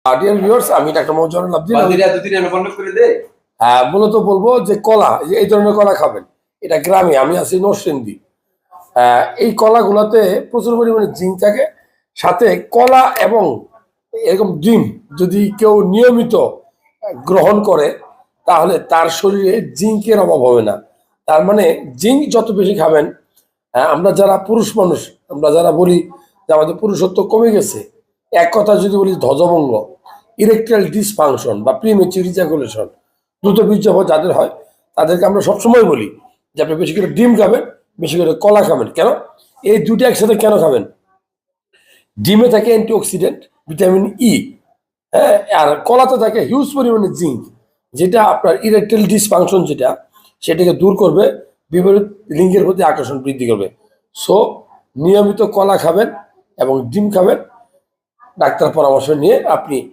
Dear viewers, আমি doctor মৌজানুল আবদিন। মূলত বলবো যে কলা, এই ধরনের কলা খাবেন। এটা গ্রামে, আমি আছি নরসিংদী। এই কলাগুলোতে প্রচুর পরিমাণে জিঙ্ক থাকে। সাথে কলা এবং এরকম ডিম যদি কেউ নিয়মিত গ্রহণ করে তাহলে তার শরীরে জিঙ্কের অভাব হবে না। তার মানে জিঙ্ক যত বেশি খাবেন, আমরা যারা পুরুষ মানুষ, আমরা যারা বলি যে আমাদের পুরুষত্ব কমে গেছে, এক কথা যদি বলি ধ্বজভঙ্গ, ইরেকটাইল ডিসফাংশন বা প্রিমেচিউর ইজাকুলেশন, দ্রুত বীর্যপাত যাদের হয়, তাদেরকে আমরা সবসময় বলি যে আপনি বেশি করে ডিম খাবেন, বেশি করে কলা খাবেন। কেন? এই দুটো একসাথে কেন খাবেন? ডিমে থাকে অ্যান্টিঅক্সিডেন্ট ভিটামিন ই, হ্যাঁ, আর কলাতে থাকে হিউজ পরিমাণে জিঙ্ক, যেটা আপনার ইরেকটাইল ডিসফাংশন সেটাকে দূর করবে, বিপরীত লিঙ্গের প্রতি আকর্ষণ বৃদ্ধি করবে। সো নিয়মিত কলা খাবেন এবং ডিম খাবেন, ডাক্তার পরামর্শ নিয়ে আপনি